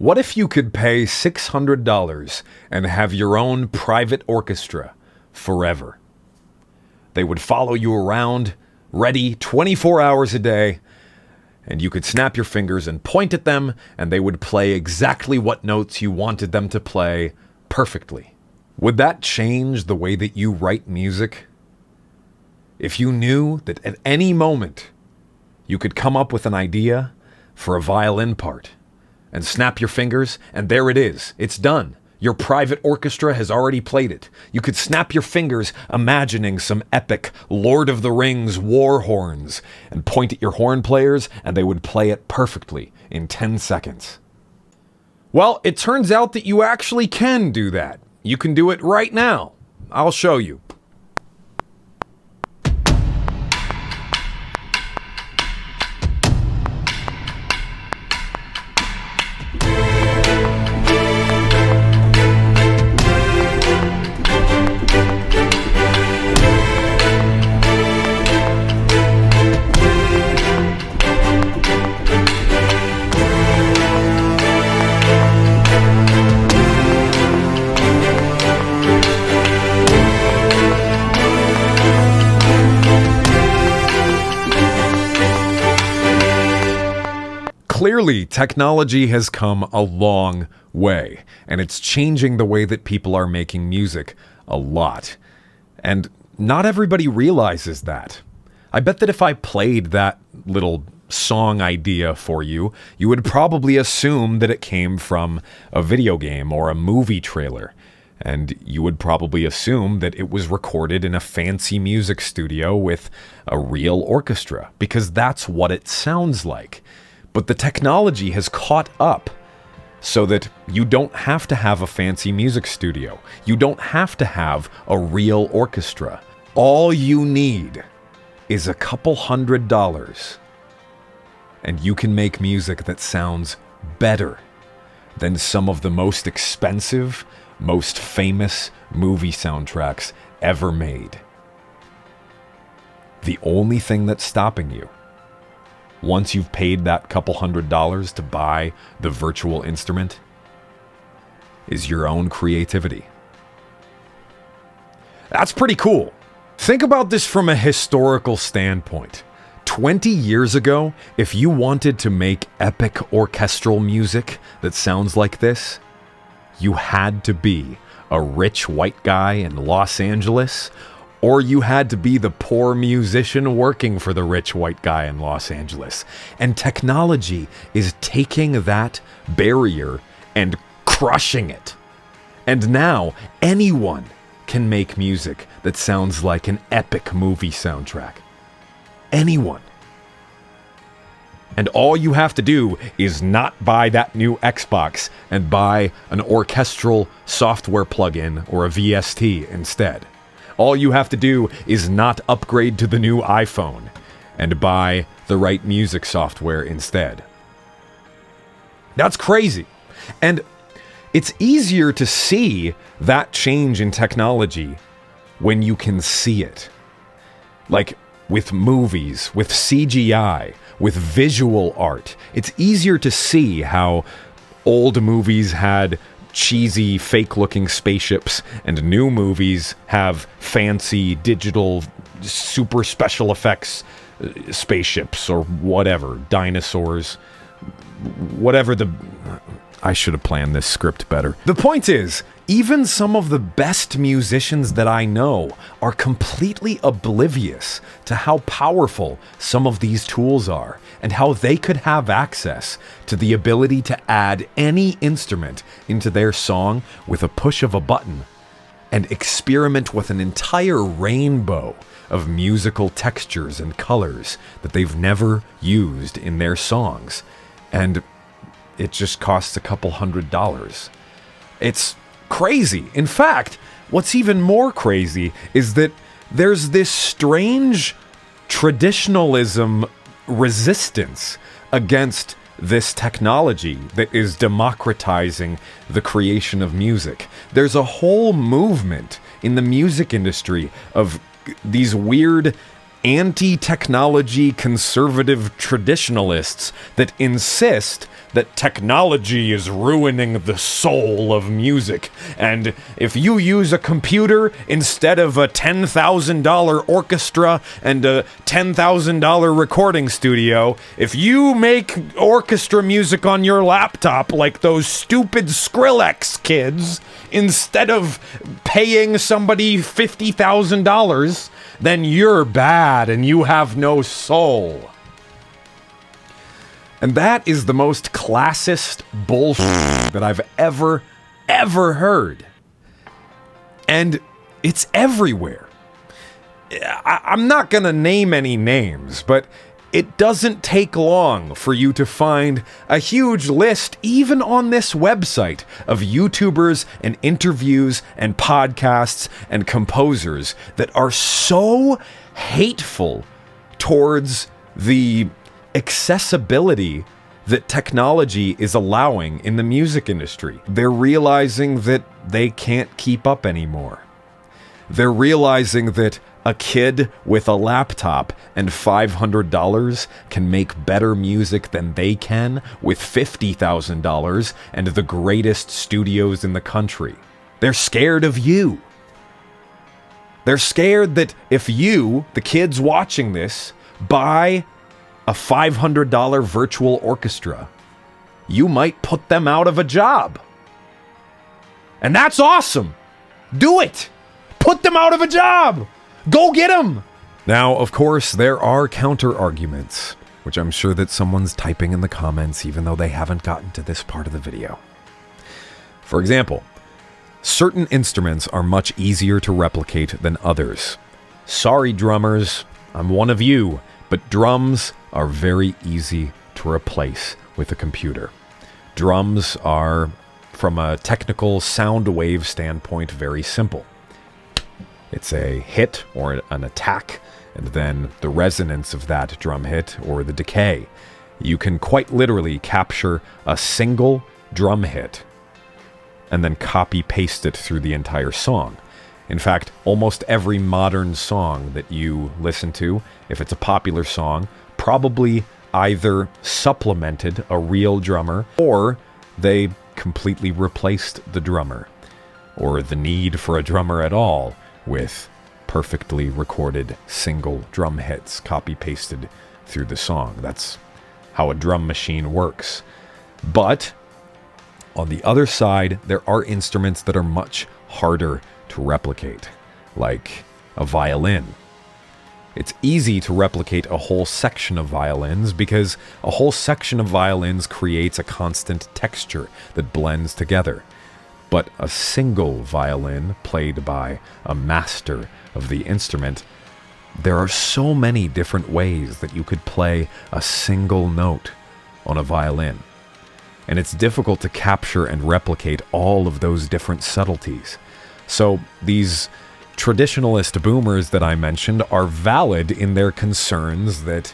What if you could pay $600 and have your own private orchestra forever? They would follow you around, ready 24 hours a day, and you could snap your fingers and point at them, and they would play exactly what notes you wanted them to play perfectly. Would that change the way that you write music? If you knew that at any moment you could come up with an idea for a violin part and snap your fingers, and there it is. It's done. Your private orchestra has already played it. You could snap your fingers imagining some epic Lord of the Rings war horns and point at your horn players, and they would play it perfectly in 10 seconds. Well, it turns out that you actually can do that. You can do it right now. I'll show you. Clearly, technology has come a long way, and it's changing the way that people are making music a lot. And not everybody realizes that. I bet that if I played that little song idea for you, you would probably assume that it came from a video game or a movie trailer. And you would probably assume that it was recorded in a fancy music studio with a real orchestra, because that's what it sounds like. But the technology has caught up so that you don't have to have a fancy music studio. You don't have to have a real orchestra. All you need is a couple $100, and you can make music that sounds better than some of the most expensive, most famous movie soundtracks ever made. The only thing that's stopping you, once you've paid that couple $100 to buy the virtual instrument, is your own creativity. That's pretty cool. Think about this from a historical standpoint. 20 years ago, if you wanted to make epic orchestral music that sounds like this, you had to be a rich white guy in Los Angeles, or you had to be the poor musician working for the rich white guy in Los Angeles. And technology is taking that barrier and crushing it. And now anyone can make music that sounds like an epic movie soundtrack. Anyone. And all you have to do is not buy that new Xbox and buy an orchestral software plugin or a VST instead. All you have to do is not upgrade to the new iPhone and buy the right music software instead. That's crazy. And it's easier to see that change in technology when you can see it. Like with movies, with CGI, with visual art. It's easier to see how old movies had cheesy, fake-looking spaceships, and new movies have fancy, digital, super special effects spaceships, or whatever, dinosaurs, whatever the... I should have planned this script better. The point is, even some of the best musicians that I know are completely oblivious to how powerful some of these tools are, and how they could have access to the ability to add any instrument into their song with a push of a button, and experiment with an entire rainbow of musical textures and colors that they've never used in their songs. And it just costs a couple $100. It's crazy. In fact, what's even more crazy is that there's this strange traditionalism resistance against this technology that is democratizing the creation of music. There's a whole movement in the music industry of these weird anti-technology conservative traditionalists that insist that technology is ruining the soul of music, and if you use a computer instead of a $10,000 orchestra and a $10,000 recording studio, if you make orchestra music on your laptop like those stupid Skrillex kids, instead of paying somebody $50,000, then you're bad and you have no soul. And that is the most classist bullshit that I've ever heard. And it's everywhere. I'm not gonna name any names, but it doesn't take long for you to find a huge list, even on this website, of YouTubers and interviews and podcasts and composers that are so hateful towards the accessibility that technology is allowing in the music industry. They're realizing that they can't keep up anymore. They're realizing that a kid with a laptop and $500 can make better music than they can with $50,000 and the greatest studios in the country. They're scared of you. They're scared that if you, the kids watching this, buy a $500 virtual orchestra, you might put them out of a job. And that's awesome. Do it. Put them out of a job. Go get them. Now, of course, there are counter arguments, which I'm sure that someone's typing in the comments even though they haven't gotten to this part of the video. For example, certain instruments are much easier to replicate than others. Sorry, drummers, I'm one of you, but drums are very easy to replace with a computer. Drums are, from a technical sound wave standpoint, very simple. It's a hit or an attack, and then the resonance of that drum hit or the decay. You can quite literally capture a single drum hit and then copy-paste it through the entire song. In fact, almost every modern song that you listen to, if it's a popular song, probably either supplemented a real drummer or they completely replaced the drummer, or the need for a drummer at all, with perfectly recorded single drum hits copy-pasted through the song. That's how a drum machine works. But on the other side, there are instruments that are much harder to replicate, like a violin. It's easy to replicate a whole section of violins because a whole section of violins creates a constant texture that blends together. But a single violin played by a master of the instrument, there are so many different ways that you could play a single note on a violin. And it's difficult to capture and replicate all of those different subtleties. So these traditionalist boomers that I mentioned are valid in their concerns that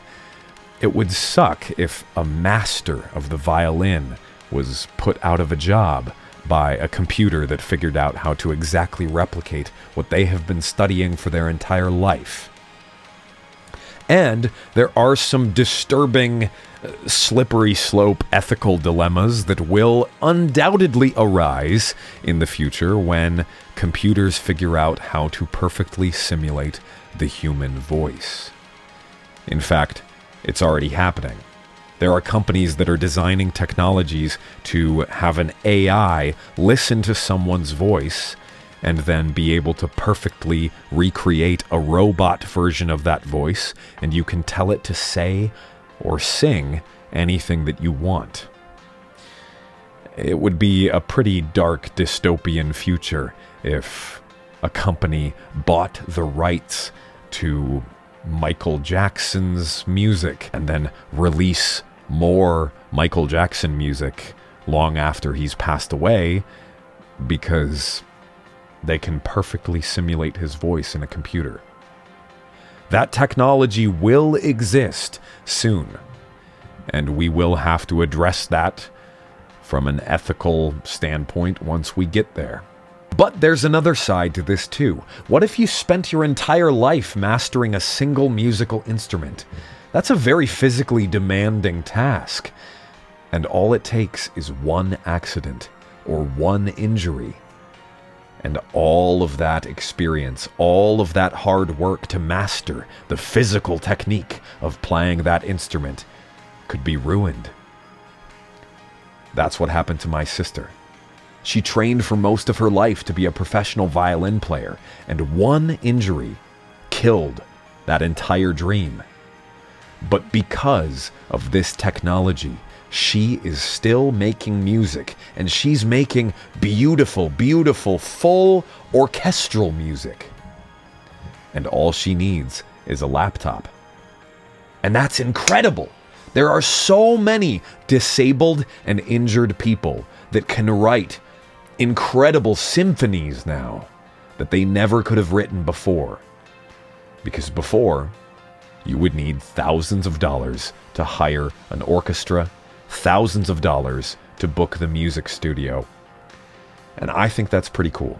it would suck if a master of the violin was put out of a job by a computer that figured out how to exactly replicate what they have been studying for their entire life. And there are some disturbing, slippery slope ethical dilemmas that will undoubtedly arise in the future when computers figure out how to perfectly simulate the human voice. In fact, it's already happening. There are companies that are designing technologies to have an AI listen to someone's voice and then be able to perfectly recreate a robot version of that voice, and you can tell it to say or sing anything that you want. It would be a pretty dark dystopian future if a company bought the rights to Michael Jackson's music and then release more Michael Jackson music long after he's passed away because they can perfectly simulate his voice in a computer. That technology will exist soon, and we will have to address that from an ethical standpoint once we get there. But there's another side to this too. What if you spent your entire life mastering a single musical instrument? That's a very physically demanding task. And all it takes is one accident or one injury. And all of that experience, all of that hard work to master the physical technique of playing that instrument could be ruined. That's what happened to my sister. She trained for most of her life to be a professional violin player, and one injury killed that entire dream. But because of this technology, she is still making music, and she's making beautiful, beautiful, full orchestral music. And all she needs is a laptop. And that's incredible. There are so many disabled and injured people that can write incredible symphonies now that they never could have written before. Because before, you would need thousands of dollars to hire an orchestra, thousands of dollars to book the music studio. And I think that's pretty cool.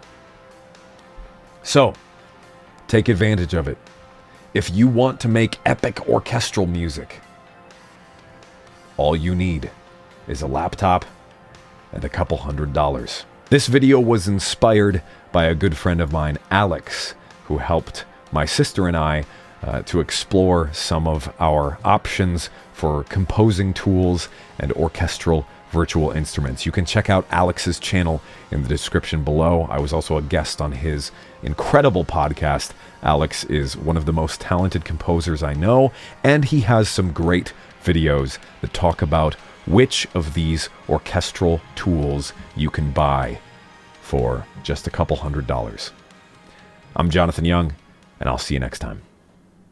So, take advantage of it. If you want to make epic orchestral music, all you need is a laptop and a couple $100. This video was inspired by a good friend of mine, Alex, who helped my sister and I to explore some of our options for composing tools and orchestral virtual instruments. You can check out Alex's channel in the description below. I was also a guest on his incredible podcast. Alex is one of the most talented composers I know, and he has some great videos that talk about which of these orchestral tools you can buy for just a couple $100. I'm Jonathan Young, and I'll see you next time.